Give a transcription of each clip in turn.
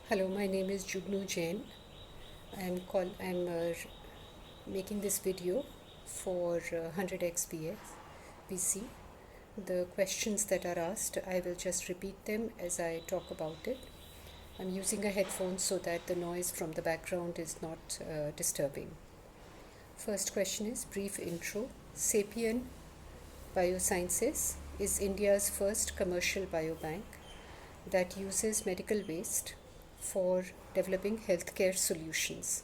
Hello, my name is Jugnu Jain. I'm making this video for 100x VC. The questions that are asked, I will just repeat them as I talk about it. I'm using a headphone so that the noise from the background is not disturbing. First question is brief intro. Sapien Biosciences is India's first commercial biobank that uses medical waste for developing healthcare solutions.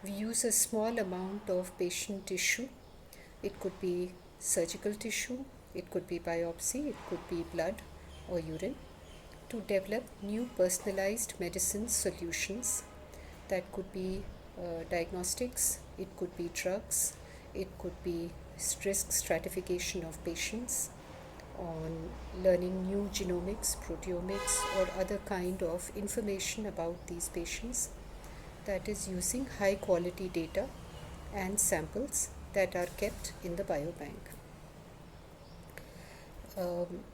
We use a small amount of patient tissue. It could be surgical tissue, it could be biopsy, it could be blood or urine to develop new personalized medicine solutions that could be diagnostics, it could be drugs, it could be risk stratification of patients, on learning new genomics, proteomics, or other kind of information about these patients, that is using high quality data and samples that are kept in the biobank. Um,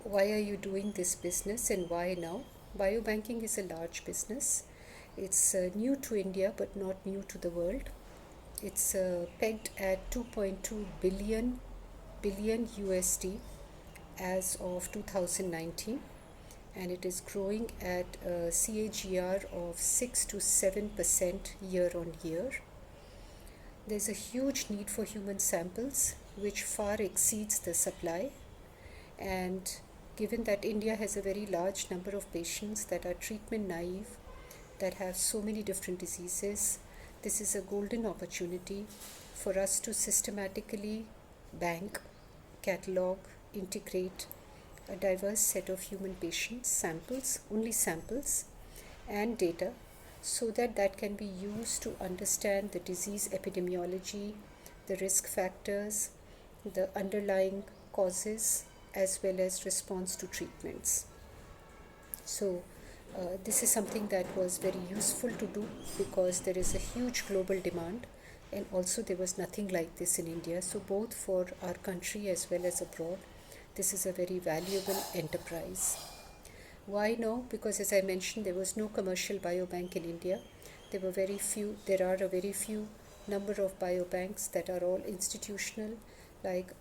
why are you doing this business and why now? Biobanking is a large business. It's new to India but not new to the world. It's pegged at 2.2 billion USD as of 2019, and it is growing at a CAGR of 6 to 7% year on year. There's a huge need for human samples, which far exceeds the supply. And given that India has a very large number of patients that are treatment naive, that have so many different diseases, this is a golden opportunity for us to systematically bank, catalog, integrate a diverse set of human patients, samples, only samples, and data, so that that can be used to understand the disease epidemiology, the risk factors, the underlying causes, as well as response to treatments. So, this is something that was very useful to do because there is a huge global demand, and also there was nothing like this in India. So, both for our country as well as abroad, this is a very valuable enterprise. Why no? Because as I mentioned, there was no commercial biobank in India. There are a very few number of biobanks that are all institutional, like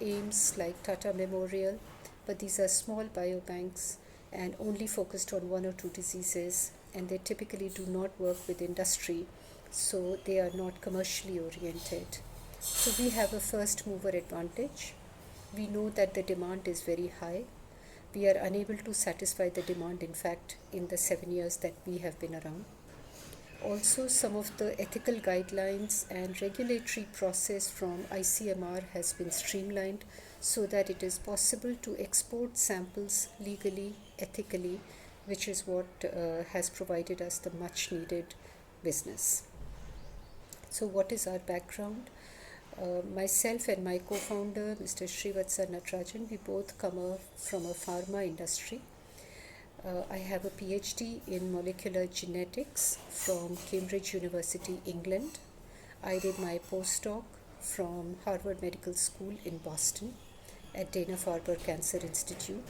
AIMS, like Tata Memorial, but these are small biobanks and only focused on one or two diseases, and they typically do not work with industry, so they are not commercially oriented. So we have a first mover advantage. We know that the demand is very high. We are unable to satisfy the demand, in fact, in the 7 years that we have been around. Also, some of the ethical guidelines and regulatory process from ICMR has been streamlined so that it is possible to export samples legally, ethically, which is what has provided us the much needed business. So, what is our background? Myself and my co-founder, Mr. Srivatsa Natarajan, we both come from a pharma industry. I have a PhD in molecular genetics from Cambridge University, England. I did my postdoc from Harvard Medical School in Boston at Dana-Farber Cancer Institute.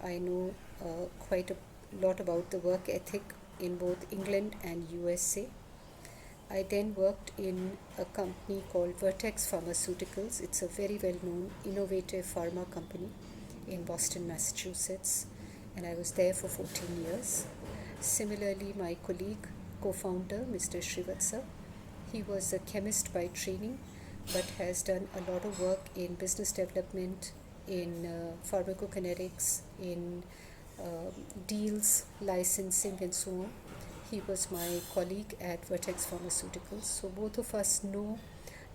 I know quite a lot about the work ethic in both England and USA. I then worked in a company called Vertex Pharmaceuticals. It's a very well known innovative pharma company in Boston, Massachusetts, and I was there for 14 years. Similarly, my colleague, co founder, Mr. Srivatsa, he was a chemist by training but has done a lot of work in business development, in pharmacokinetics, in deals, licensing, and so on. He was my colleague at Vertex Pharmaceuticals. So both of us know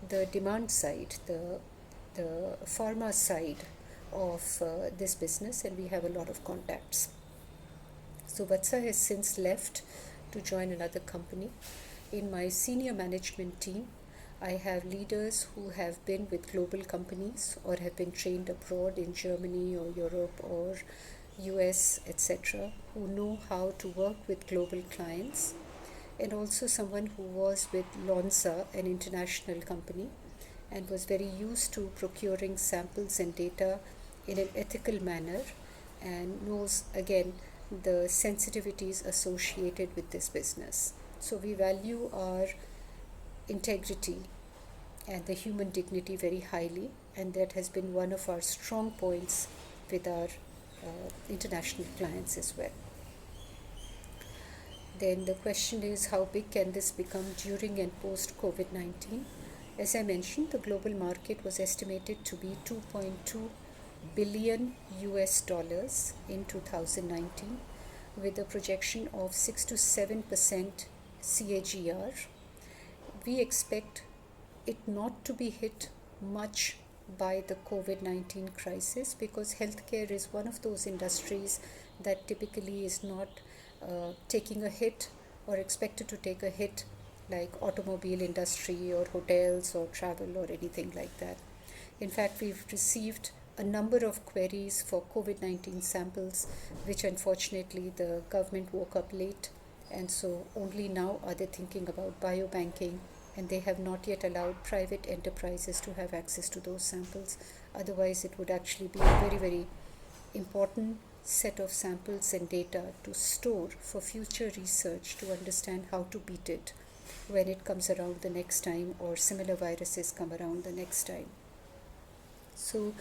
the demand side, the pharma side of this business, and we have a lot of contacts. So Vatsa has since left to join another company. In my senior management team, I have leaders who have been with global companies or have been trained abroad in Germany or Europe or US, etc., who know how to work with global clients, and also someone who was with Lonza, an international company, and was very used to procuring samples and data in an ethical manner, and knows again the sensitivities associated with this business. So we value our integrity and the human dignity very highly, and that has been one of our strong points with our international clients as well. Then the question is, how big can this become during and post COVID-19? As I mentioned, the global market was estimated to be 2.2 billion US dollars in 2019, with a projection of 6 to 7% CAGR. We expect it not to be hit much by the COVID-19 crisis, because healthcare is one of those industries that typically is not taking a hit or expected to take a hit like automobile industry or hotels or travel or anything like that. In fact, we've received a number of queries for COVID-19 samples, which unfortunately the government woke up late, and so only now are they thinking about biobanking, and they have not yet allowed private enterprises to have access to those samples. Otherwise, it would actually be a very, very important set of samples and data to store for future research to understand how to beat it when it comes around the next time, or similar viruses come around the next time. So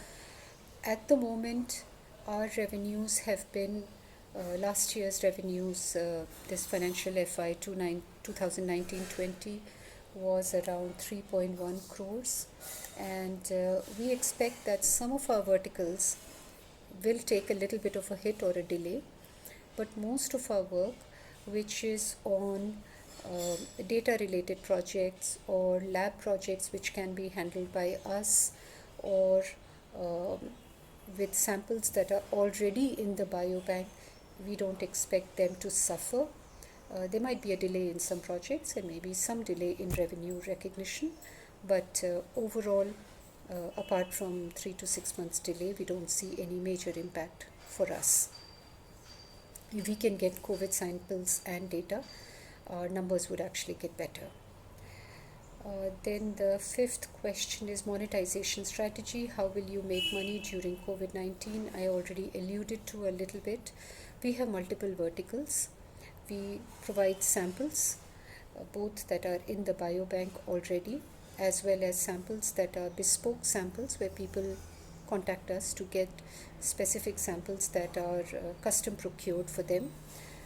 at the moment, our revenues have been last year's revenues, this financial FY 2019-20 was around 3.1 crores, and we expect that some of our verticals will take a little bit of a hit or a delay, but most of our work, which is on data related projects or lab projects which can be handled by us, or with samples that are already in the biobank, we don't expect them to suffer. There might be a delay in some projects and maybe some delay in revenue recognition, but overall, apart from 3 to 6 months delay, we don't see any major impact for us. If we can get COVID samples and data, our numbers would actually get better. Then the fifth question is monetization strategy. How will you make money during COVID-19? I already alluded to a little bit. We have multiple verticals. We provide samples, both that are in the biobank already, as well as samples that are bespoke samples where people contact us to get specific samples that are custom procured for them.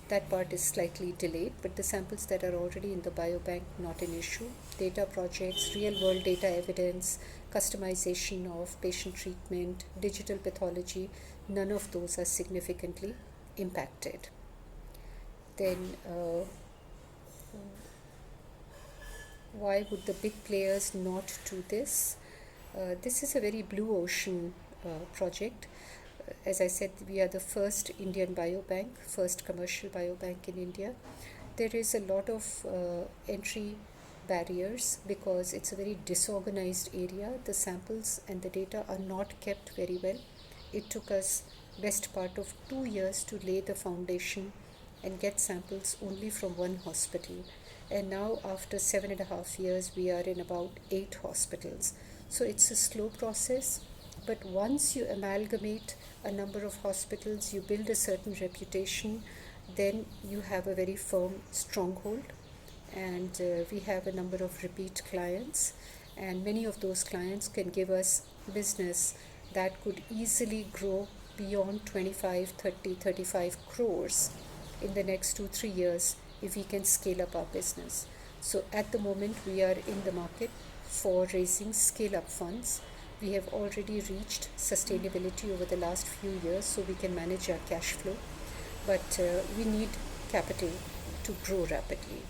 That part is slightly delayed, but the samples that are already in the biobank, not an issue. Data projects, real world data evidence, customization of patient treatment, digital pathology, none of those are significantly impacted. Then why would the big players not do this? This is a very blue ocean project. As I said, we are the first Indian biobank, first commercial biobank in India. There is a lot of entry barriers because it's a very disorganized area. The samples and the data are not kept very well. It took us best part of 2 years to lay the foundation and get samples only from one hospital. And now after 7.5 years, we are in about 8 hospitals. So it's a slow process, but once you amalgamate a number of hospitals, you build a certain reputation, then you have a very firm stronghold. And we have a number of repeat clients, and many of those clients can give us business that could easily grow beyond 25, 30, 35 crores in the next 2-3 years if we can scale up our business. So at the moment, we are in the market for raising scale up funds. We have already reached sustainability over the last few years, so we can manage our cash flow, but we need capital to grow rapidly.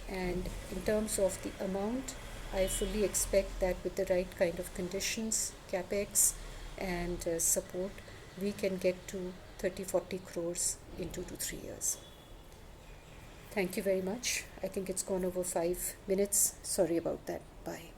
And in terms of the amount, I fully expect that with the right kind of conditions, capex and support, we can get to 30-40 crores in 2 to 3 years. Thank you very much. I think it's gone over 5 minutes. Sorry about that. Bye.